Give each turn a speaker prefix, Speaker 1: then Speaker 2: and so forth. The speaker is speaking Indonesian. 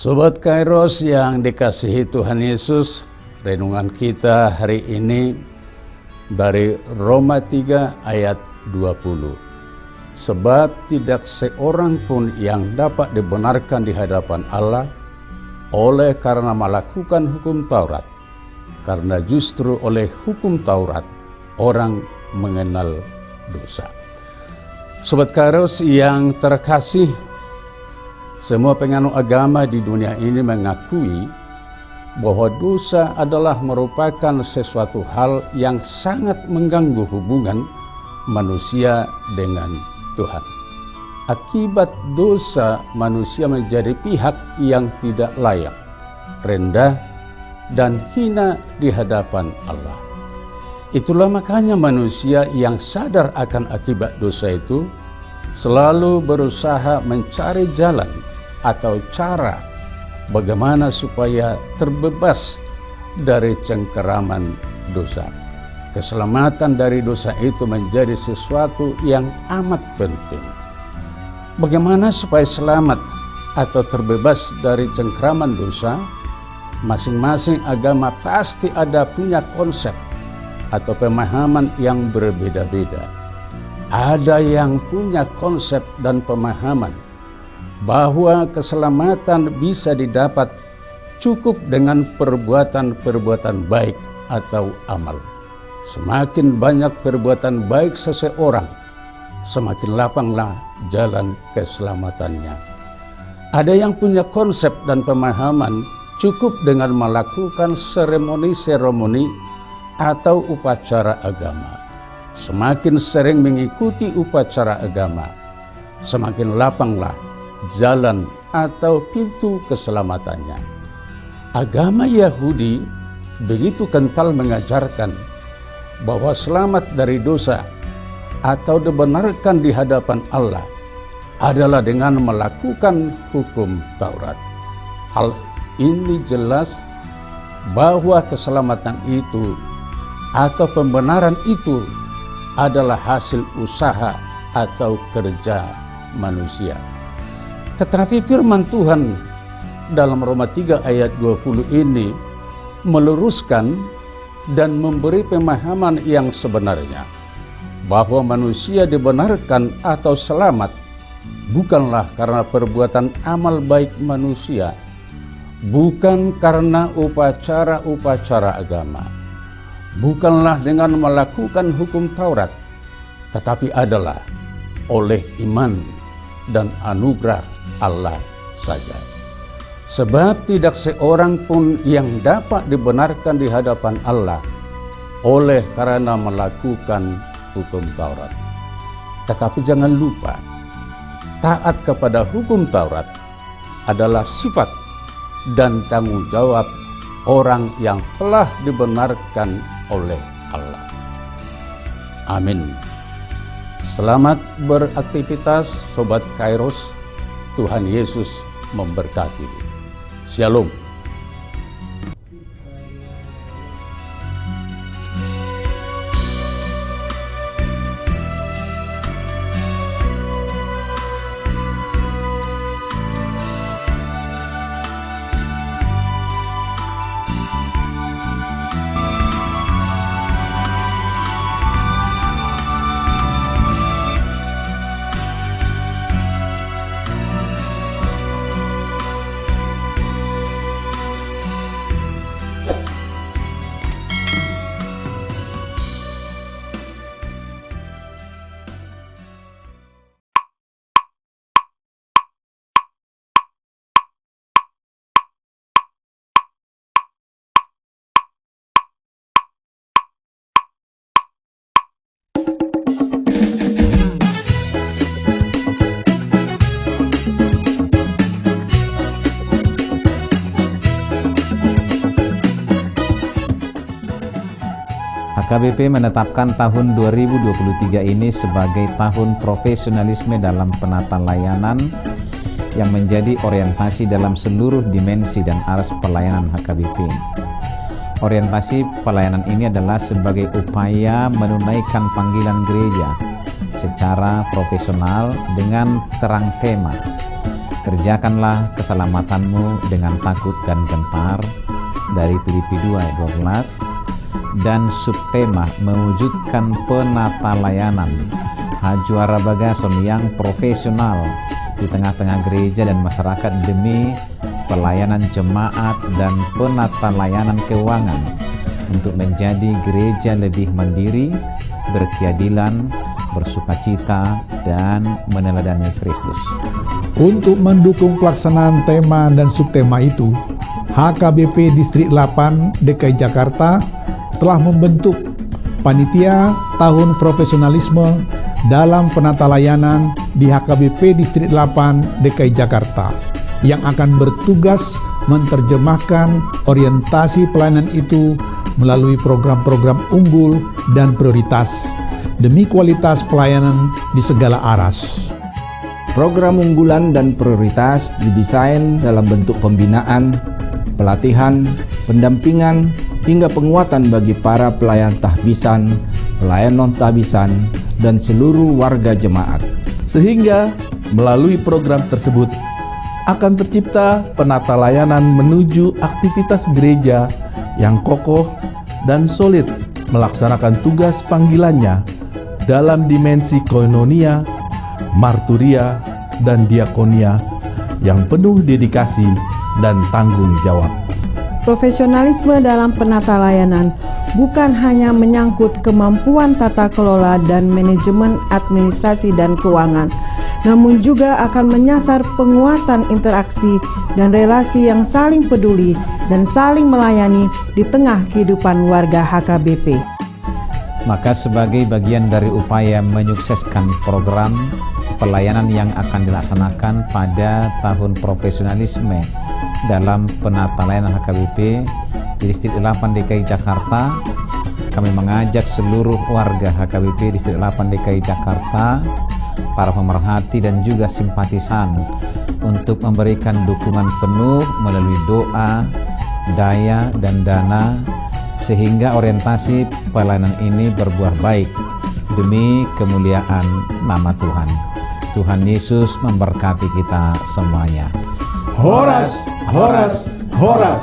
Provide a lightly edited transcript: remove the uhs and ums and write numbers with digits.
Speaker 1: Sobat Kairos yang dikasihi Tuhan Yesus, renungan kita hari ini dari Roma 3 ayat 20. Sebab tidak seorang pun yang dapat dibenarkan di hadapan Allah oleh karena melakukan hukum Taurat, karena justru oleh hukum Taurat orang mengenal dosa. Sobat Kairos yang terkasih, semua penganut agama di dunia ini mengakui bahwa dosa adalah merupakan sesuatu hal yang sangat mengganggu hubungan manusia dengan Tuhan. Akibat dosa, manusia menjadi pihak yang tidak layak, rendah, dan hina di hadapan Allah. Itulah makanya manusia yang sadar akan akibat dosa itu selalu berusaha mencari jalan atau cara bagaimana supaya terbebas dari cengkeraman dosa. Keselamatan dari dosa itu menjadi sesuatu yang amat penting. Bagaimana supaya selamat atau terbebas dari cengkeraman dosa? Masing-masing agama pasti ada punya konsep atau pemahaman yang berbeda-beda. Ada yang punya konsep dan pemahaman bahwa keselamatan bisa didapat cukup dengan perbuatan-perbuatan baik atau amal. Semakin banyak perbuatan baik seseorang, semakin lapanglah jalan keselamatannya. Ada yang punya konsep dan pemahaman cukup dengan melakukan seremoni-seremoni atau upacara agama. Semakin sering mengikuti upacara agama, semakin lapanglah jalan atau pintu keselamatannya. Agama Yahudi begitu kental mengajarkan bahwa selamat dari dosa atau dibenarkan di hadapan Allah adalah dengan melakukan hukum Taurat. Hal ini jelas bahwa keselamatan itu atau pembenaran itu adalah hasil usaha atau kerja manusia. Tetapi firman Tuhan dalam Roma 3 ayat 20 ini meluruskan dan memberi pemahaman yang sebenarnya bahwa manusia dibenarkan atau selamat bukanlah karena perbuatan amal baik manusia, bukan karena upacara-upacara agama, bukanlah dengan melakukan hukum Taurat, tetapi adalah oleh iman dan anugerah Allah saja. Sebab tidak seorang pun yang dapat dibenarkan di hadapan Allah oleh karena melakukan hukum Taurat. Tetapi jangan lupa, taat kepada hukum Taurat adalah sifat dan tanggung jawab orang yang telah dibenarkan oleh Allah. Amin. Selamat beraktivitas Sobat Kairos. Tuhan Yesus memberkati. Shalom.
Speaker 2: HKBP menetapkan tahun 2023 ini sebagai tahun profesionalisme dalam penata layanan yang menjadi orientasi dalam seluruh dimensi dan aras pelayanan HKBP. Orientasi pelayanan ini adalah sebagai upaya menunaikan panggilan gereja secara profesional dengan terang tema Kerjakanlah keselamatanmu dengan takut dan gentar, dari Filipi 2 ayat 12. Dan subtema mewujudkan penata layanan Hajuara Bagason yang profesional di tengah-tengah gereja dan masyarakat demi pelayanan jemaat dan penata layanan keuangan untuk menjadi gereja lebih mandiri, berkeadilan, bersukacita, dan meneladani Kristus.
Speaker 3: Untuk mendukung pelaksanaan tema dan subtema itu, HKBP Distrik 8 DKI Jakarta telah membentuk Panitia Tahun Profesionalisme dalam Penata Layanan di HKBP Distrik 8 DKI Jakarta yang akan bertugas menerjemahkan orientasi pelayanan itu melalui program-program unggul dan prioritas demi kualitas pelayanan di segala aras.
Speaker 4: Program unggulan dan prioritas didesain dalam bentuk pembinaan, pelatihan, pendampingan, hingga penguatan bagi para pelayan tahbisan, pelayan non-tahbisan, dan seluruh warga jemaat. Sehingga melalui program tersebut akan tercipta penata layanan menuju aktivitas gereja yang kokoh dan solid melaksanakan tugas panggilannya dalam dimensi koinonia, marturia, dan diakonia yang penuh dedikasi dan tanggung jawab.
Speaker 5: Profesionalisme dalam penata layanan bukan hanya menyangkut kemampuan tata kelola dan manajemen administrasi dan keuangan, namun juga akan menyasar penguatan interaksi dan relasi yang saling peduli dan saling melayani di tengah kehidupan warga HKBP.
Speaker 2: Maka sebagai bagian dari upaya menyukseskan program pelayanan yang akan dilaksanakan pada tahun profesionalisme dalam penata layanan HKBP di Distrik 8 DKI Jakarta, kami mengajak seluruh warga HKBP Distrik 8 DKI Jakarta, para pemerhati dan juga simpatisan untuk memberikan dukungan penuh melalui doa, daya, dan dana sehingga orientasi pelayanan ini berbuah baik demi kemuliaan nama Tuhan. Tuhan Yesus memberkati kita semuanya.
Speaker 3: Horas, horas, horas.